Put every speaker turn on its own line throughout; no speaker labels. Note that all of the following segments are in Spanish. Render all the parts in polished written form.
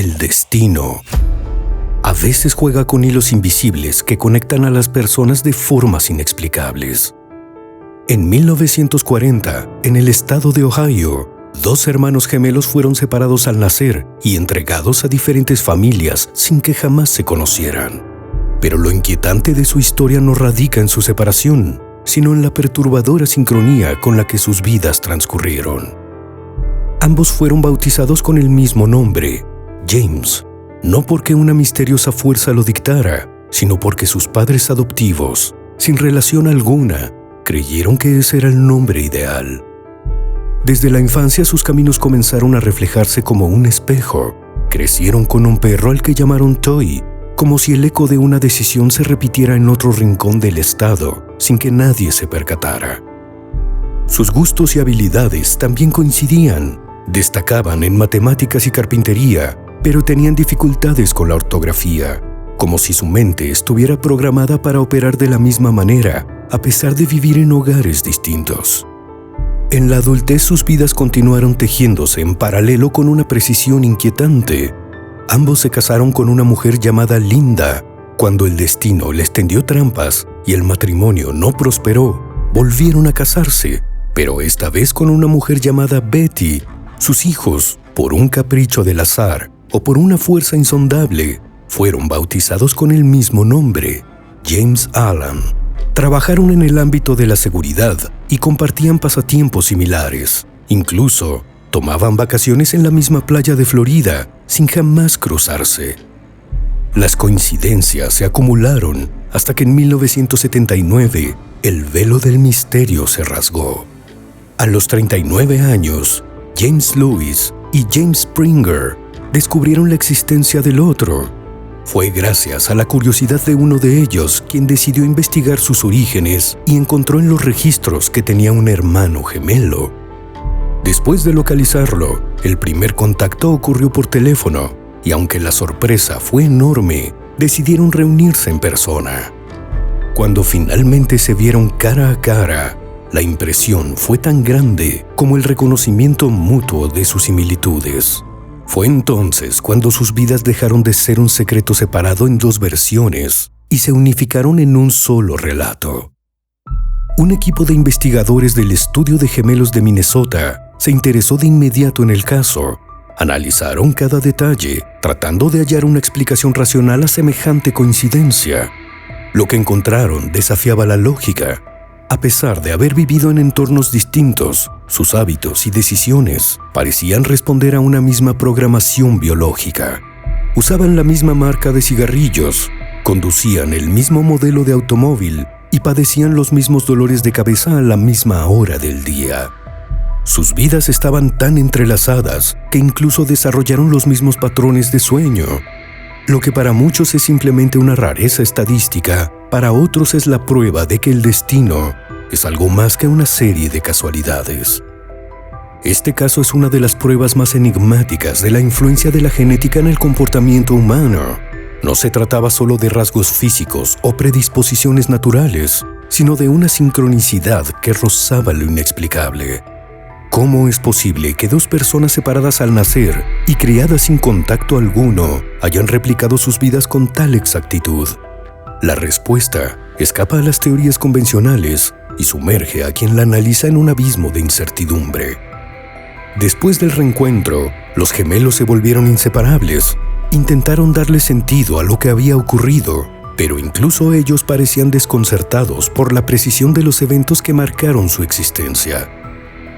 El destino a veces juega con hilos invisibles que conectan a las personas de formas inexplicables. En 1940, en el estado de Ohio, 2 hermanos gemelos fueron separados al nacer y entregados a diferentes familias sin que jamás se conocieran. Pero lo inquietante de su historia no radica en su separación, sino en la perturbadora sincronía con la que sus vidas transcurrieron. Ambos fueron bautizados con el mismo nombre, James, no porque una misteriosa fuerza lo dictara, sino porque sus padres adoptivos, sin relación alguna, creyeron que ese era el nombre ideal. Desde la infancia sus caminos comenzaron a reflejarse como un espejo. Crecieron con un perro al que llamaron Toy, como si el eco de una decisión se repitiera en otro rincón del estado, sin que nadie se percatara. Sus gustos y habilidades también coincidían. Destacaban en matemáticas y carpintería, pero tenían dificultades con la ortografía, como si su mente estuviera programada para operar de la misma manera, a pesar de vivir en hogares distintos. En la adultez sus vidas continuaron tejiéndose en paralelo con una precisión inquietante. Ambos se casaron con una mujer llamada Linda. Cuando el destino les tendió trampas y el matrimonio no prosperó, volvieron a casarse, pero esta vez con una mujer llamada Betty. Sus hijos, por un capricho del azar o por una fuerza insondable, fueron bautizados con el mismo nombre, James Alan. Trabajaron en el ámbito de la seguridad y compartían pasatiempos similares. Incluso tomaban vacaciones en la misma playa de Florida sin jamás cruzarse. Las coincidencias se acumularon hasta que en 1979 el velo del misterio se rasgó. A los 39 años, James Lewis y James Springer descubrieron la existencia del otro. Fue gracias a la curiosidad de uno de ellos quien decidió investigar sus orígenes y encontró en los registros que tenía un hermano gemelo. Después de localizarlo, el primer contacto ocurrió por teléfono y aunque la sorpresa fue enorme, decidieron reunirse en persona. Cuando finalmente se vieron cara a cara, la impresión fue tan grande como el reconocimiento mutuo de sus similitudes. Fue entonces cuando sus vidas dejaron de ser un secreto separado en 2 versiones y se unificaron en un solo relato. Un equipo de investigadores del Estudio de Gemelos de Minnesota se interesó de inmediato en el caso. Analizaron cada detalle, tratando de hallar una explicación racional a semejante coincidencia. Lo que encontraron desafiaba la lógica. A pesar de haber vivido en entornos distintos, sus hábitos y decisiones parecían responder a una misma programación biológica. Usaban la misma marca de cigarrillos, conducían el mismo modelo de automóvil y padecían los mismos dolores de cabeza a la misma hora del día. Sus vidas estaban tan entrelazadas que incluso desarrollaron los mismos patrones de sueño. Lo que para muchos es simplemente una rareza estadística, para otros es la prueba de que el destino es algo más que una serie de casualidades. Este caso es una de las pruebas más enigmáticas de la influencia de la genética en el comportamiento humano. No se trataba solo de rasgos físicos o predisposiciones naturales, sino de una sincronicidad que rozaba lo inexplicable. ¿Cómo es posible que 2 personas separadas al nacer y criadas sin contacto alguno hayan replicado sus vidas con tal exactitud? La respuesta escapa a las teorías convencionales y sumerge a quien la analiza en un abismo de incertidumbre. Después del reencuentro, los gemelos se volvieron inseparables. Intentaron darle sentido a lo que había ocurrido, pero incluso ellos parecían desconcertados por la precisión de los eventos que marcaron su existencia.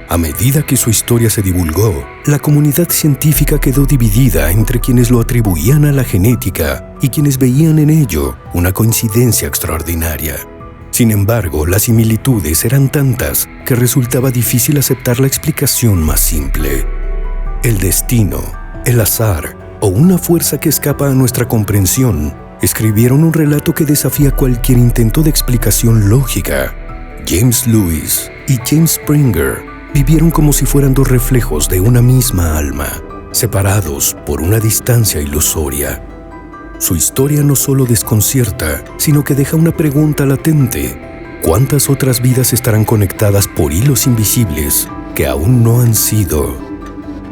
A medida que su historia se divulgó, la comunidad científica quedó dividida entre quienes lo atribuían a la genética y quienes veían en ello una coincidencia extraordinaria. Sin embargo, las similitudes eran tantas que resultaba difícil aceptar la explicación más simple. El destino, el azar o una fuerza que escapa a nuestra comprensión escribieron un relato que desafía cualquier intento de explicación lógica. James Lewis y James Springer vivieron como si fueran 2 reflejos de una misma alma, separados por una distancia ilusoria. Su historia no solo desconcierta, sino que deja una pregunta latente. ¿Cuántas otras vidas estarán conectadas por hilos invisibles que aún no han sido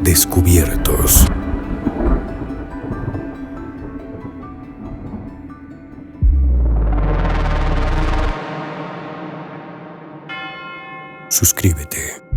descubiertos? suscríbete.